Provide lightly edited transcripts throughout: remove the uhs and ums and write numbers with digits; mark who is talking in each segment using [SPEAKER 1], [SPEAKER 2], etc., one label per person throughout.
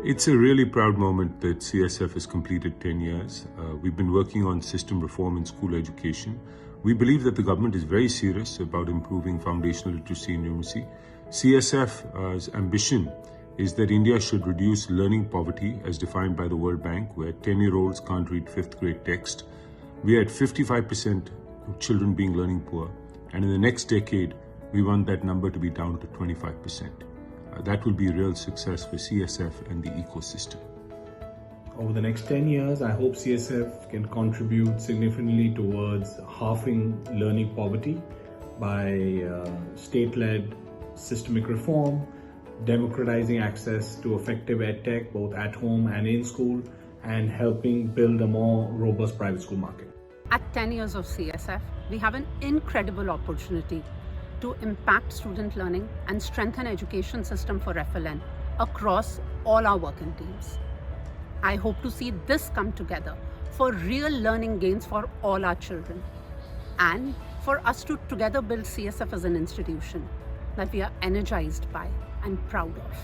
[SPEAKER 1] It's a really proud moment that CSF has completed 10 years. We've been working on system reform in school education. We believe that the government is very serious about improving foundational literacy and numeracy. CSF's ambition is that India should reduce learning poverty as defined by the World Bank, where 10-year-olds can't read 5th grade text. We are at 55% of children being learning poor, and in the next decade, we want that number to be down to 25%. That will be a real success for CSF and the ecosystem.
[SPEAKER 2] Over the next 10 years, I hope CSF can contribute significantly towards halving learning poverty by state-led systemic reform, democratizing access to effective edtech both at home and in school, and helping build a more robust private school market.
[SPEAKER 3] At 10 years of CSF, we have an incredible opportunity to impact student learning and strengthen education system for FLN across all our working teams. I hope to see this come together for real learning gains for all our children, and for us to together build CSF as an institution that we are energized by and proud of.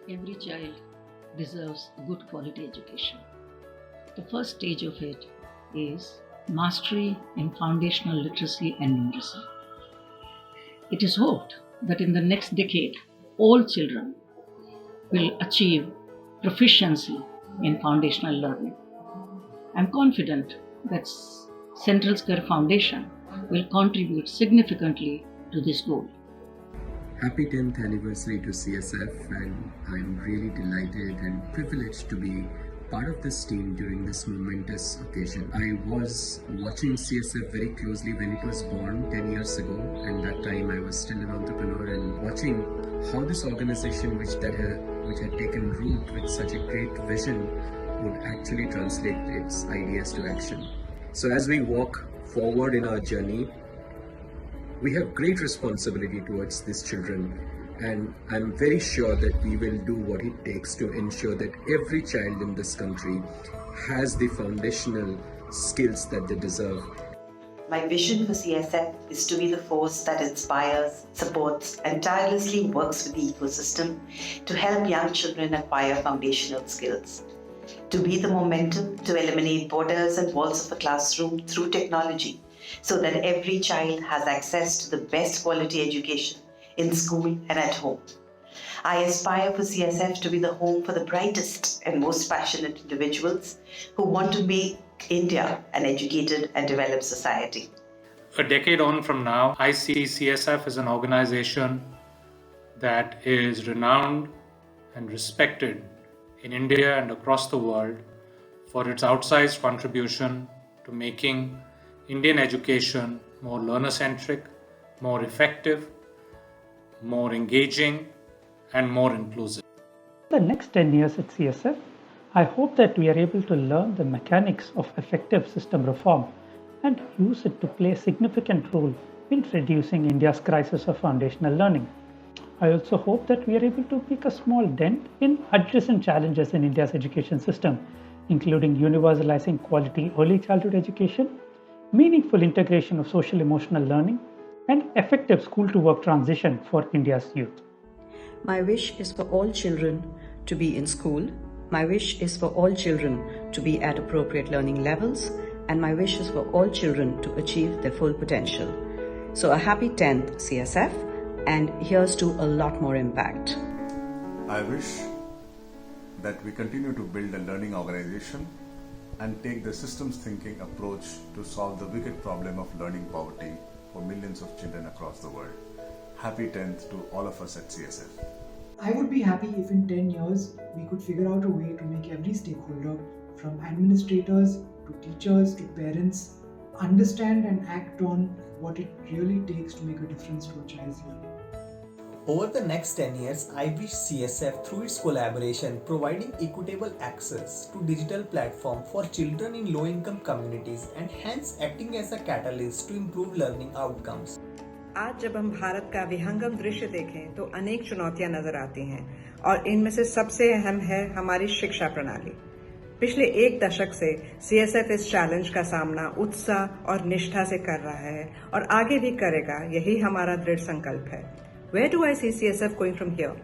[SPEAKER 4] Every child deserves a good quality education. The first stage of it is mastery in foundational literacy and numeracy. It is hoped that in the next decade, all children will achieve proficiency in foundational learning. I'm confident that Central Square Foundation will contribute significantly to this goal.
[SPEAKER 5] Happy 10th anniversary to CSF, and I'm really delighted and privileged to be part of this team during this momentous occasion. I was watching CSF very closely when it was born 10 years ago, and that time I was still an entrepreneur, and watching how this organization which had taken root with such a great vision would actually translate its ideas to action. So as we walk forward in our journey, we have great responsibility towards these children, and I'm very sure that we will do what it takes to ensure that every child in this country has the foundational skills that they deserve.
[SPEAKER 6] My vision for CSF is to be the force that inspires, supports, and tirelessly works with the ecosystem to help young children acquire foundational skills. To be the momentum to eliminate borders and walls of a classroom through technology, so that every child has access to the best quality education in school and at home. I aspire for CSF to be the home for the brightest and most passionate individuals who want to make India an educated and developed society.
[SPEAKER 7] A decade on from now, I see CSF as an organization that is renowned and respected in India and across the world for its outsized contribution to making Indian education more learner-centric, more effective, more engaging, and more inclusive.
[SPEAKER 8] The next 10 years at CSF, I hope that we are able to learn the mechanics of effective system reform and use it to play a significant role in reducing India's crisis of foundational learning. I also hope that we are able to make a small dent in adjacent challenges in India's education system, including universalizing quality early childhood education, meaningful integration of social emotional learning, and effective school-to-work transition for India's youth.
[SPEAKER 9] My wish is for all children to be in school. My wish is for all children to be at appropriate learning levels, and my wish is for all children to achieve their full potential. So a happy 10th CSF, and here's to a lot more impact.
[SPEAKER 10] I wish that we continue to build a learning organization and take the systems thinking approach to solve the wicked problem of learning poverty for millions of children across the world. Happy 10th to all of us at CSF.
[SPEAKER 11] I would be happy if in 10 years we could figure out a way to make every stakeholder, from administrators to teachers to parents, understand and act on what it really takes to make a difference to a child's learning.
[SPEAKER 12] Over the next 10 years, I wish CSF, through its collaboration, providing equitable access to digital platform for children in low-income communities and hence acting as a catalyst to improve learning outcomes.
[SPEAKER 13] आज जब हम भारत का विहंगम दृश्य देखें तो अनेक चुनौतियां नजर आती हैं और इनमें से सबसे अहम है हमारी शिक्षा प्रणाली। पिछले एक दशक से CSF इस चैलेंज का सामना उत्साह और निष्ठा से कर रहा है और आगे भी करेगा, यही हमारा दृढ़ संकल्प है। Where do I see CSF going from here?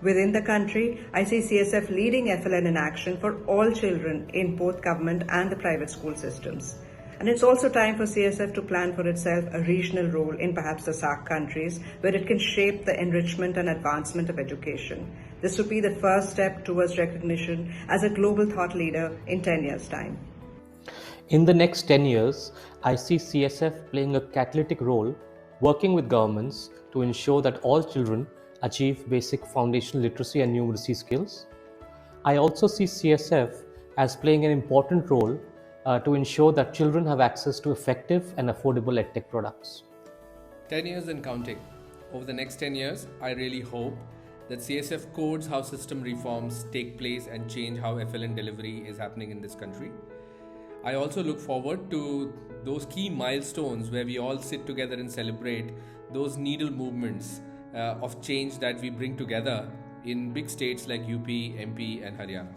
[SPEAKER 13] Within the country, I see CSF leading FLN in action for all children in both government and the private school systems. And it's also time for CSF to plan for itself a regional role in perhaps the SAARC countries, where it can shape the enrichment and advancement of education. This would be the first step towards recognition as a global thought leader in 10 years' time.
[SPEAKER 14] In the next 10 years, I see CSF playing a catalytic role, working with governments to ensure that all children achieve basic foundational literacy and numeracy skills. I also see CSF as playing an important role to ensure that children have access to effective and affordable edtech products.
[SPEAKER 15] 10 years and counting. Over the next 10 years, I really hope that CSF codes how system reforms take place and change how FLN delivery is happening in this country. I also look forward to those key milestones where we all sit together and celebrate those needle movements of change that we bring together in big states like UP, MP and Haryana.